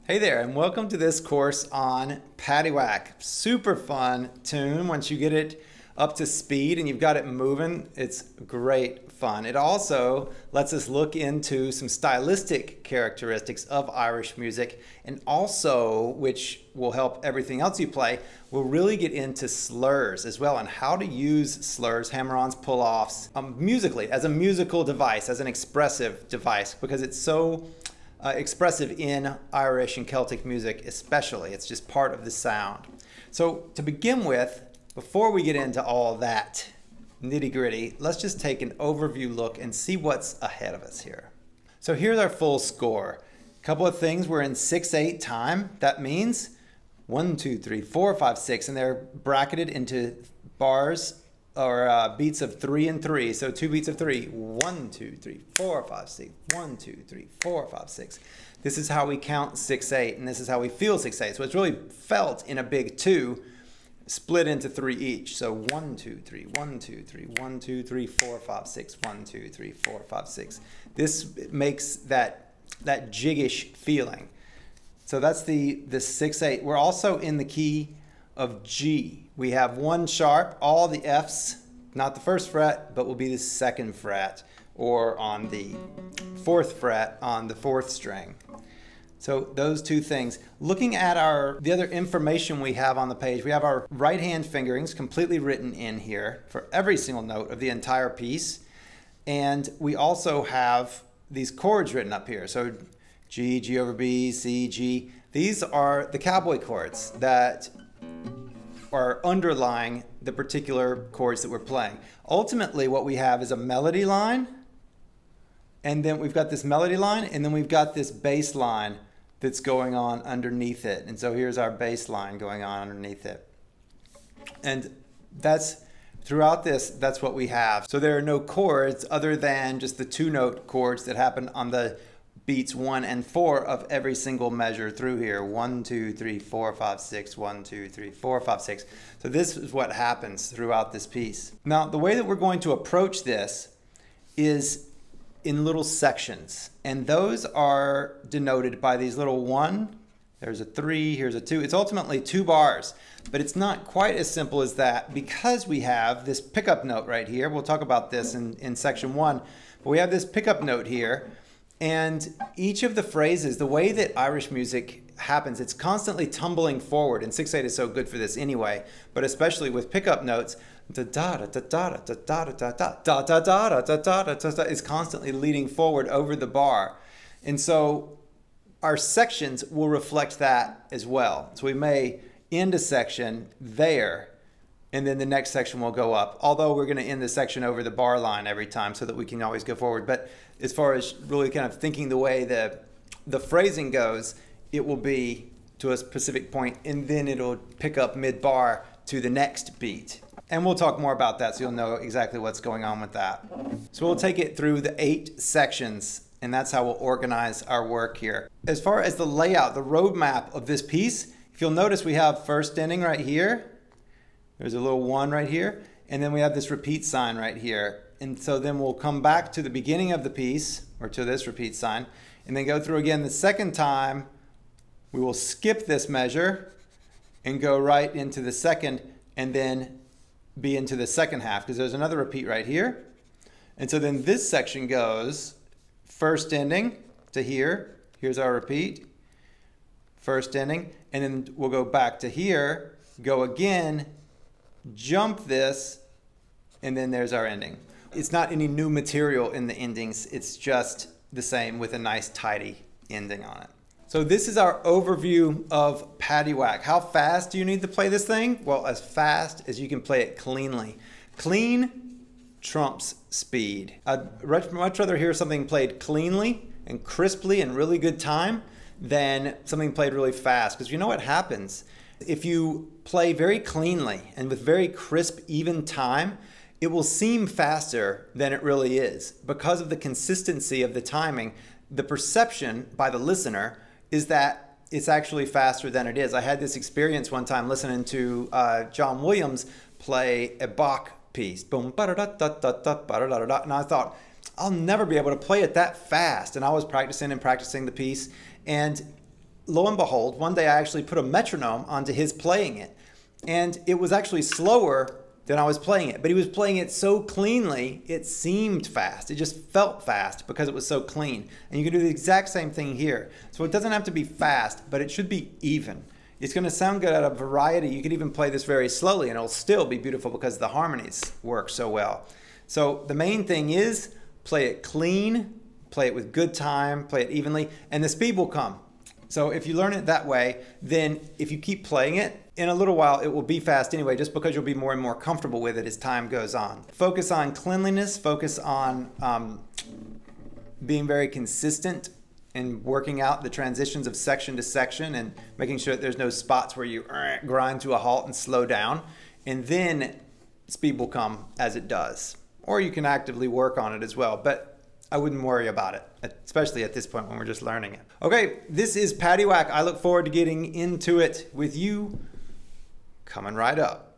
Hey there, and welcome to this course on Paddy Whack. Super fun tune. Once you get it up to speed and you've got it moving, it's great fun. It also lets us look into some stylistic characteristics of Irish music, and also, which will help everything else you play, we'll really get into slurs as well and how to use slurs, hammer-ons, pull-offs, musically, as a musical device, as an expressive device, because it's so expressive in Irish and Celtic music especially. It's just part of the sound. So to begin with, before we get into all that nitty-gritty, let's just take an overview look and see what's ahead of us here. So here's our full score. A couple of things, we're in 6/8 time. That means 1, 2, 3, 4, 5, 6, and they're bracketed into bars or beats of 3 and 3. So 2 beats of 3. 1, 2, 3, 4, 5, 6. 1, 2, 3, 4, 5, 6. This is how we count 6/8, and this is how we feel 6/8. So it's really felt in a big 2, split into 3 each. So 1, 2, 3, 1, 2, 3, 1, 2, 3, 4, 5, 6. 1, 2, 3, 4, 5, 6. This makes that jiggish feeling. So that's the 6/8. We're also in the key of G. We have 1 sharp, all the Fs, not the 1st fret, but will be the 2nd fret, or on the 4th fret on the 4th string. So those two things. Looking at the other information we have on the page, we have our right hand fingerings completely written in here for every single note of the entire piece. And we also have these chords written up here. So G, G over B, C, G. These are the cowboy chords that are underlying the particular chords that we're playing. Ultimately, what we have is a melody line, and then we've got this melody line, and then we've got this bass line that's going on underneath it. And so here's our bass line going on underneath it. And that's throughout this, that's what we have. So there are no chords other than just the 2-note chords that happen on the beats 1 and 4 of every single measure through here. 1, 2, 3, 4, 5, 6. 1, 2, 3, 4, 5, 6. So this is what happens throughout this piece. Now, the way that we're going to approach this is in little sections. And those are denoted by these little 1, there's a 3, here's a 2. It's ultimately 2 bars, but it's not quite as simple as that because we have this pickup note right here. We'll talk about this in section 1, but we have this pickup note here. And each of the phrases, the way that Irish music happens, it's constantly tumbling forward, and 6/8 is so good for this anyway, but especially with pickup notes, da da da da da da da da da da da da da da da da is constantly leading forward over the bar. And so our sections will reflect that as well. So we may end a section there, and then the next section will go up. Although we're going to end the section over the bar line every time so that we can always go forward. But as far as really kind of thinking the way the phrasing goes, it will be to a specific point, and then it'll pick up mid-bar to the next beat. And we'll talk more about that so you'll know exactly what's going on with that. So we'll take it through the 8 sections, and that's how we'll organize our work here. As far as the layout, the roadmap of this piece, if you'll notice we have first ending right here. There's a little 1 right here, and then we have this repeat sign right here. And so then we'll come back to the beginning of the piece, or to this repeat sign, and then go through again the second time. We will skip this measure and go right into the second, and then be into the second half, because there's another repeat right here. And so then this section goes first ending to here. Here's our repeat, first ending, and then we'll go back to here, go again, jump this, and then there's our ending. It's not any new material in the endings, it's just the same with a nice tidy ending on it. So this is our overview of Paddy Whack. How fast do you need to play this thing? Well, as fast as you can play it cleanly. Clean trumps speed. I'd much rather hear something played cleanly and crisply and really good time than something played really fast. Because you know what happens? If you play very cleanly and with very crisp, even time, it will seem faster than it really is. Because of the consistency of the timing, the perception by the listener is that it's actually faster than it is. I had this experience one time listening to John Williams play a Bach piece. Boom, ba-da-da-da-da-da-da-da-da. And I thought, I'll never be able to play it that fast. And I was practicing and practicing the piece. And lo and behold, one day I actually put a metronome onto his playing it. And it was actually slower than I was playing it. But he was playing it so cleanly, it seemed fast. It just felt fast because it was so clean. And you can do the exact same thing here. So it doesn't have to be fast, but it should be even. It's going to sound good at a variety. You could even play this very slowly and it'll still be beautiful because the harmonies work so well. So the main thing is play it clean, play it with good time, play it evenly, and the speed will come. So if you learn it that way, then if you keep playing it, in a little while it will be fast anyway, just because you'll be more and more comfortable with it as time goes on. Focus on cleanliness, focus on being very consistent and working out the transitions of section to section and making sure that there's no spots where you grind to a halt and slow down. And then speed will come as it does. Or you can actively work on it as well, but I wouldn't worry about it, especially at this point when we're just learning it. Okay, this is Paddy Whack. I look forward to getting into it with you coming right up.